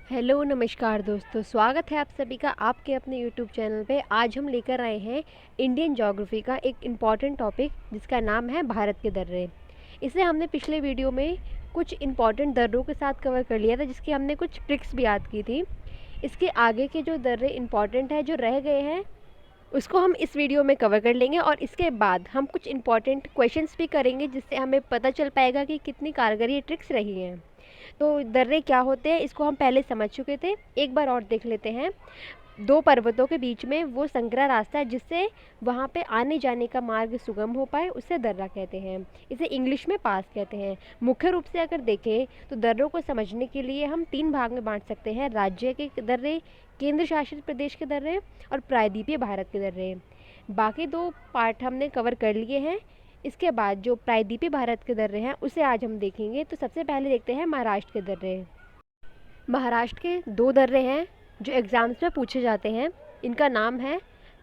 Hello नमस्कार दोस्तों, स्वागत है आप सभी का आपके अपने यूट्यूब चैनल पे। आज हम लेकर आए हैं इंडियन ज्योग्राफी का एक इम्पॉर्टेंट टॉपिक जिसका नाम है भारत के दर्रे। इसे हमने पिछले वीडियो में कुछ इम्पॉर्टेंट दर्रों के साथ कवर कर लिया था, जिसकी हमने कुछ ट्रिक्स भी याद की थी। इसके आगे के जो दर्रे इम्पॉर्टेंट हैं, जो रह गए हैं, उसको हम इस वीडियो में कवर कर लेंगे। और इसके बाद हम कुछ इम्पॉर्टेंट क्वेश्चंस भी करेंगे, जिससे हमें पता चल पाएगा कि कितनी कारगर ये ट्रिक्स रही हैं। तो दर्रे क्या होते हैं इसको हम पहले समझ चुके थे, एक बार और देख लेते हैं। दो पर्वतों के बीच में वो संकरा रास्ता है जिससे वहाँ पे आने जाने का मार्ग सुगम हो पाए, उसे दर्रा कहते हैं। इसे इंग्लिश में पास कहते हैं। मुख्य रूप से अगर देखें तो दर्रों को समझने के लिए हम तीन भाग में बांट सकते हैं: राज्य के दर्रे, केंद्र शासित प्रदेश के दर्रे और प्रायद्वीपीय भारत के दर्रे। बाकी दो पार्ट हमने कवर कर लिए हैं। इसके बाद जो प्रायद्वीपीय भारत के दर्रे हैं उसे आज हम देखेंगे। तो सबसे पहले देखते हैं महाराष्ट्र के दर्रे। महाराष्ट्र के दो दर्रे हैं जो एग्ज़ाम्स में पूछे जाते हैं। इनका नाम है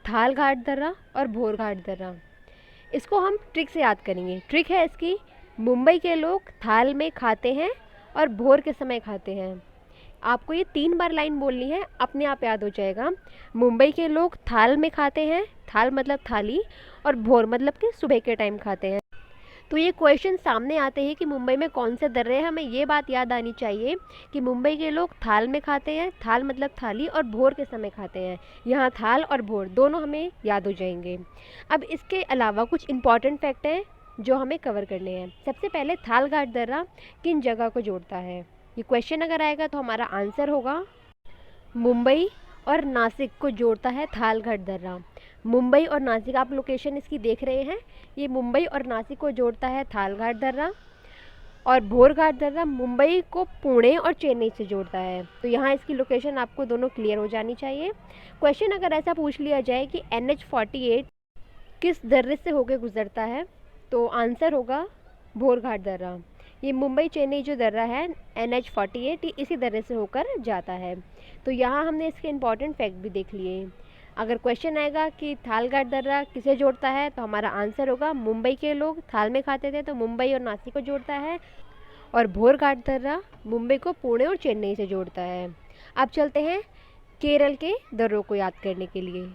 थाल घाट दर्रा और भोर घाट दर्रा। इसको हम ट्रिक से याद करेंगे। ट्रिक है इसकी: मुंबई के लोग थाल में खाते हैं और भोर के समय खाते हैं। आपको ये 3 बार लाइन बोलनी है, अपने आप याद हो जाएगा। मुंबई के लोग थाल में खाते हैं, थाल मतलब थाली, और भोर मतलब कि सुबह के टाइम खाते हैं। तो ये क्वेश्चन सामने आते हैं कि मुंबई में कौन से दर्रे हैं, हमें ये बात याद आनी चाहिए कि मुंबई के लोग थाल में खाते हैं, थाल मतलब थाली, और भोर के समय खाते हैं। यहाँ थाल और भोर दोनों हमें याद हो जाएंगे। अब इसके अलावा कुछ इंपॉर्टेंट फैक्ट हैं जो हमें कवर करने हैं। सबसे पहले थाल घाट दर्रा किन जगह को जोड़ता है? ये क्वेश्चन अगर आएगा तो हमारा आंसर होगा मुंबई और नासिक को जोड़ता है थाल घाट दर्रा। मुंबई और नासिक, आप लोकेशन इसकी देख रहे हैं, ये मुंबई और नासिक को जोड़ता है थाल घाट दर्रा। और भोर घाट दर्रा मुंबई को पुणे और चेन्नई से जोड़ता है। तो यहाँ इसकी लोकेशन आपको दोनों क्लियर हो जानी चाहिए। क्वेश्चन अगर ऐसा पूछ लिया जाए कि NH-48 किस दर्रे से होकर गुजरता है, तो आंसर होगा भोर घाट दर्रा। ये मुंबई चेन्नई जो दर्रा है NH-48, ये इसी दर्रे से होकर जाता है। तो यहाँ हमने इसके इम्पॉर्टेंट फैक्ट भी देख लिए। अगर क्वेश्चन आएगा कि थाल घाट दर्रा किसे जोड़ता है, तो हमारा आंसर होगा मुंबई के लोग थाल में खाते थे, तो मुंबई और नासिक को जोड़ता है। और भोर घाट दर्रा मुंबई को पुणे और चेन्नई से जोड़ता है। अब चलते हैं केरल के दर्रों को याद करने के लिए।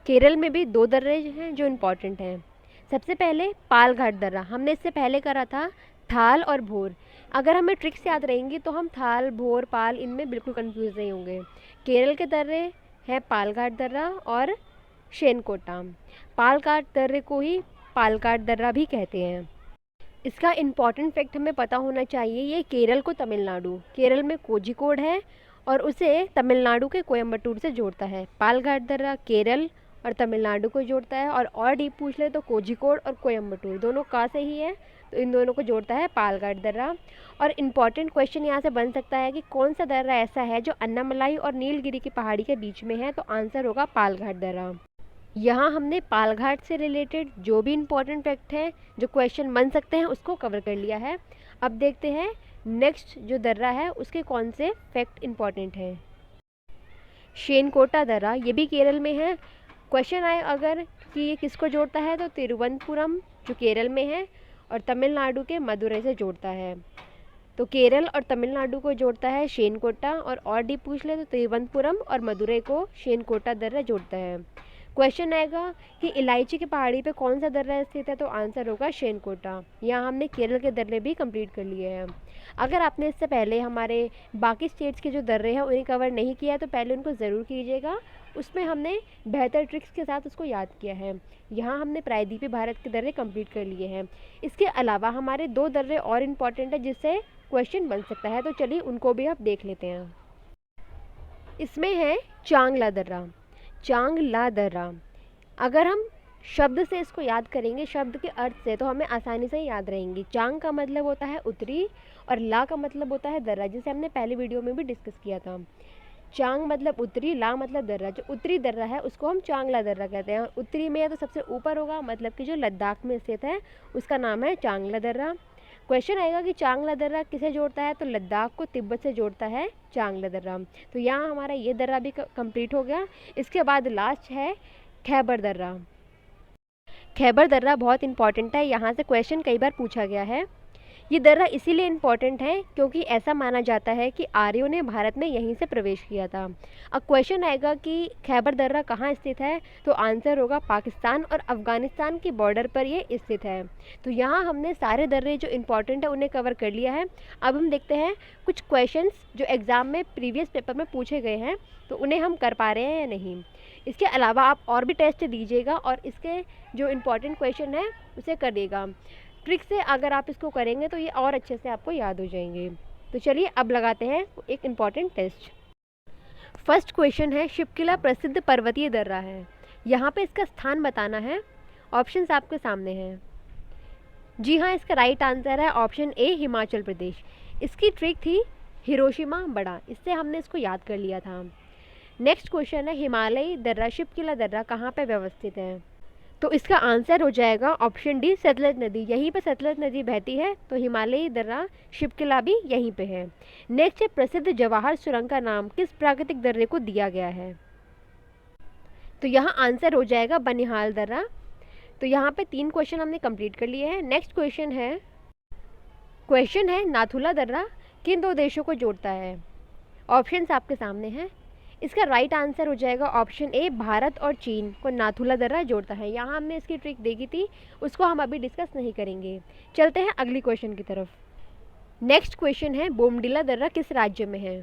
केरल में भी दो दर्रे हैं जो इम्पॉर्टेंट हैं। सबसे पहले पाल घाट दर्रा, हमने इससे पहले करा था थाल और भोर। अगर हमें ट्रिक्स याद रहेंगी तो हम थाल, भोर, पाल इनमें बिल्कुल कंफ्यूज नहीं होंगे। केरल के दर्रे हैं पाल घाट दर्रा और शेनकोटा। पाल घाट दर्रे को ही पाल घाट दर्रा भी कहते हैं। इसका इम्पॉर्टेंट फैक्ट हमें पता होना चाहिए, ये केरल को तमिलनाडु, केरल में कोझिकोड है और उसे तमिलनाडु के कोयम्बटूर से जोड़ता है। पाल घाट दर्रा केरल और तमिलनाडु को जोड़ता है। और डीप पूछ ले तो कोझिकोड और कोयम्बटूर दोनों का से ही है, तो इन दोनों को जोड़ता है पाल घाट दर्रा। और इम्पॉर्टेंट क्वेश्चन यहाँ से बन सकता है कि कौन सा दर्रा ऐसा है जो अन्नामलाई और नीलगिरी की पहाड़ी के बीच में है, तो आंसर होगा पाल घाट दर्रा। यहाँ हमने पाल घाट से रिलेटेड जो भी इम्पोर्टेंट फैक्ट है, जो क्वेश्चन बन सकते हैं, उसको कवर कर लिया है। अब देखते हैं नेक्स्ट जो दर्रा है उसके कौन से फैक्ट इम्पॉर्टेंट हैं। शेनकोटा दर्रा, ये भी केरल में है। क्वेश्चन आए अगर कि ये किसको जोड़ता है, तो तिरुवनंतपुरम जो केरल में है और तमिलनाडु के मदुरई से जोड़ता है। तो केरल और तमिलनाडु को जोड़ता है शेनकोटा। और डीप पूछ ले तो तिरुवनंतपुरम और मदुरई को शेनकोटा दर्रा जोड़ता है। क्वेश्चन आएगा कि इलायची की पहाड़ी पे कौन सा दर्रा स्थित है, तो आंसर होगा शेनकोटा। यहाँ हमने केरल के दर्रे भी कंप्लीट कर लिए हैं। अगर आपने इससे पहले हमारे बाकी स्टेट्स के जो दर्रे हैं उन्हें कवर नहीं किया है, तो पहले उनको ज़रूर कीजिएगा। उसमें हमने बेहतर ट्रिक्स के साथ उसको याद किया है। यहाँ हमने प्रायद्वीपीय भारत के दर्रे कंप्लीट कर लिए हैं। इसके अलावा हमारे दो दर्रे और इम्पॉर्टेंट है जिससे क्वेश्चन बन सकता है, तो चलिए उनको भी आप देख लेते हैं। इसमें है चांगला दर्रा। चांगला दर्रा, अगर हम शब्द से इसको याद करेंगे, शब्द के अर्थ से, तो हमें आसानी से याद रहेंगी। चांग का मतलब होता है उत्तरी और ला का मतलब होता है दर्रा, जिसे हमने पहले वीडियो में भी डिस्कस किया था। चांग मतलब उत्तरी, ला मतलब दर्रा। जो उत्तरी दर्रा है उसको हम चांगला दर्रा कहते हैं। और उत्तरी में है तो सबसे ऊपर होगा, मतलब कि जो लद्दाख में स्थित है उसका नाम है चांगला दर्रा। क्वेश्चन आएगा कि चांगला दर्रा किसे जोड़ता है, तो लद्दाख को तिब्बत से जोड़ता है चांगला दर्रा। तो यहाँ हमारा ये दर्रा भी कंप्लीट हो गया। इसके बाद लास्ट है खैबर दर्रा। खैबर दर्रा बहुत इंपॉर्टेंट है, यहाँ से क्वेश्चन कई बार पूछा गया है। ये दर्रा इसीलिए इम्पॉर्टेंट है क्योंकि ऐसा माना जाता है कि आर्यों ने भारत में यहीं से प्रवेश किया था। अब क्वेश्चन आएगा कि खैबर दर्रा कहाँ स्थित है, तो आंसर होगा पाकिस्तान और अफ़गानिस्तान की बॉर्डर पर ये स्थित है। तो यहाँ हमने सारे दर्रे जो इम्पॉर्टेंट है उन्हें कवर कर लिया है। अब हम देखते हैं कुछ क्वेश्चंस जो एग्ज़ाम में प्रीवियस पेपर में पूछे गए हैं तो उन्हें हम कर पा रहे हैं या नहीं। इसके अलावा आप और भी टेस्ट दीजिएगा और इसके जो इम्पॉर्टेंट क्वेश्चन है उसे करिएगा। ट्रिक से अगर आप इसको करेंगे तो ये और अच्छे से आपको याद हो जाएंगे। तो चलिए अब लगाते हैं एक इम्पॉर्टेंट टेस्ट। फर्स्ट क्वेश्चन है, शिपकिला प्रसिद्ध पर्वतीय दर्रा है, यहाँ पे इसका स्थान बताना है। ऑप्शंस आपके सामने हैं। जी हाँ, इसका राइट आंसर है ऑप्शन ए, हिमाचल प्रदेश। इसकी ट्रिक थी हिरोशिमा बड़ा, इससे हमने इसको याद कर लिया था। नेक्स्ट क्वेश्चन है, हिमालयी दर्रा शिपकिला दर्रा कहाँ पे व्यवस्थित है, तो इसका आंसर हो जाएगा ऑप्शन डी, सतलज नदी। यहीं पे सतलज नदी बहती है तो हिमालयी दर्रा शिपकिला भी यहीं पे है। नेक्स्ट है, प्रसिद्ध जवाहर सुरंग का नाम किस प्राकृतिक दर्रे को दिया गया है, तो यहाँ आंसर हो जाएगा बनिहाल दर्रा। तो यहाँ पे 3 क्वेश्चन हमने कंप्लीट कर लिए हैं। नेक्स्ट क्वेश्चन है नाथुला दर्रा किन 2 देशों को जोड़ता है। ऑप्शंस आपके सामने हैं। इसका राइट आंसर हो जाएगा ऑप्शन ए, भारत और चीन को नाथुला दर्रा जोड़ता है। यहाँ हमने इसकी ट्रिक देखी थी, उसको हम अभी डिस्कस नहीं करेंगे। चलते हैं अगली क्वेश्चन की तरफ। नेक्स्ट क्वेश्चन है, बोमडिला दर्रा किस राज्य में है,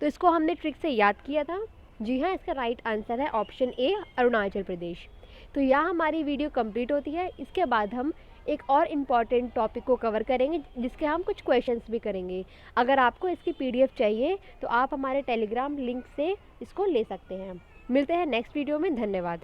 तो इसको हमने ट्रिक से याद किया था। जी हाँ, इसका राइट आंसर है ऑप्शन ए, अरुणाचल प्रदेश। तो यहाँ हमारी वीडियो कंप्लीट होती है। इसके बाद हम एक और इम्पॉर्टेंट टॉपिक को कवर करेंगे जिसके हम कुछ क्वेश्चंस भी करेंगे। अगर आपको इसकी पीडीएफ चाहिए तो आप हमारे टेलीग्राम लिंक से इसको ले सकते हैं। मिलते हैं नेक्स्ट वीडियो में। धन्यवाद।